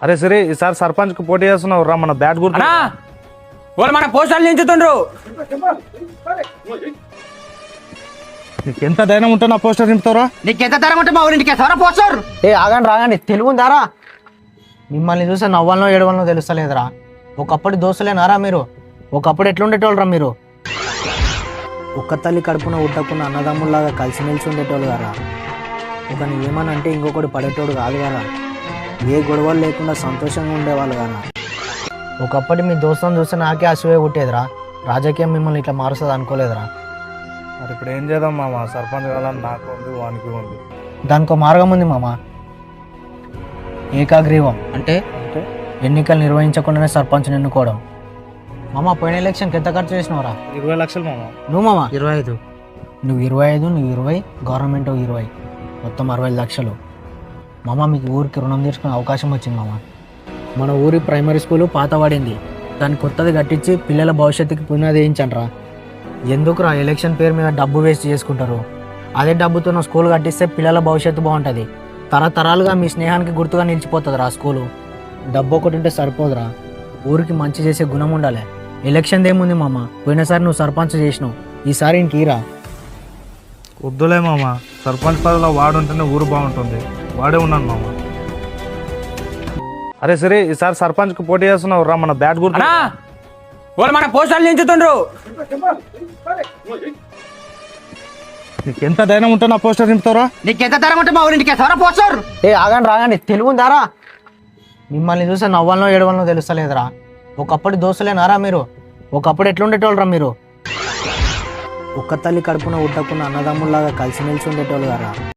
అరే సరే ఈసారి సర్పంచ్ కు పోటీ చేస్తున్నావు రా మన బ్యాట్ గుర్తు వాళ్ళు మన పోస్టర్లు నించుతుండ్రు. నీకు ఎంత ధైర్యం ఉంటే నా పోస్టర్ నింపుతావురా? నీకెంత ధరం ఉంటే మా ఊరింటికి వేస్తావరా పోస్టర్? రాగండి తెలుగుందారా? మిమ్మల్ని చూస్తే నవ్వాలనో ఏడవలనో తెలుస్తలేదురా. ఒకప్పటి దోస్తులేనారా మీరు? ఒకప్పుడు ఎట్లుండేటోళ్ళరా మీరు? ఒక్క తల్లి కడుపున ఉట్టకున్న అన్నదమ్ముల్లాగా కలిసిమెలిసి ఉండేటోళ్ళు గారా. ఒకని ఏమనంటే ఇంకొకటి పడేటోడు కాదు కదా. ఏ గొడవలు లేకుండా సంతోషంగా ఉండేవాళ్ళు కదా. ఒకప్పటి మీ దోస్తులను చూస్తే నాకే అసూయ పుట్టేదిరా. రాజకీయం మిమ్మల్ని ఇట్లా మారుస్తుంది అనుకోలేదురా. మరి ఇప్పుడు ఏం చేద్దాం మామ? సర్పంచ్ కావాలని నాకు ఉంది, వానికి ఉంది. దానికో మార్గం ఉంది మామ. ఏకాగ్రీవం అంటే ఎన్నికలు నిర్వహించకుండానే సర్పంచ్ ఎన్నుకోవడం. మామ పోయిన ఎలక్షన్కి ఎంత ఖర్చు చేసినవరా? 20 లక్షలు మామ. నువ్వు మామ 25. నువ్వు 25, నువ్వు 20, గవర్నమెంట్ 20, మొత్తం 60 లక్షలు. మామ మీకు ఊరికి రుణం తీసుకునే అవకాశం వచ్చింది మామ. మన ఊరి ప్రైమరీ స్కూలు పాత పడింది, దాన్ని కొత్తది కట్టించి పిల్లల భవిష్యత్తుకి పునాది వేయించండిరా. ఎందుకురా ఎలక్షన్ పేరు మీద డబ్బు వేస్ట్ చేసుకుంటారు? అదే డబ్బుతో నా స్కూల్ కట్టిస్తే పిల్లల భవిష్యత్తు బాగుంటుంది. తరతరాలుగా మీ స్నేహానికి గుర్తుగా నిలిచిపోతుందిరా స్కూలు. డబ్బు ఒకటి ఉంటే సరిపోదురా, ఊరికి మంచి చేసే గుణం ఉండాలి. ఎలక్షన్ ఏముంది మామ, పోయినసారి నువ్వు సర్పంచ్ చేసినావు, ఈసారి ఇంకీరా. వద్దులే మామ, సర్పంచ్ పదవిలో వాడు ఉంటేనే ఊరు బాగుంటుంది. వాడే ఉన్నాను మామ. అరే సరే ఈసారి సర్పంచ్ కు పోటీ చేస్తున్నావు రా మన బ్యాట్ గుర్తు వాళ్ళు మన పోస్టర్లు నించుతుండ్రు. నీకు ఎంత ధైర్యం ఉంటే నా పోస్టర్ నింపుతావురా? నీకెంత ధరం ఉంటే మా ఊరింటికి వేస్తావరా పోస్టర్? రాగండి తెలుగుందారా? మిమ్మల్ని చూస్తే నవ్వాలనో ఏడవలనో తెలుస్తలేదురా. ఒకప్పటి దోస్తులేనారా మీరు? ఒకప్పుడు ఎట్లుండేటోళ్ళరా మీరు? ఒక్క తల్లి కడుపున ఉట్టకున్న అన్నదమ్ముల్లాగా కలిసిమెలిసి ఉండేటోళ్ళు గారా.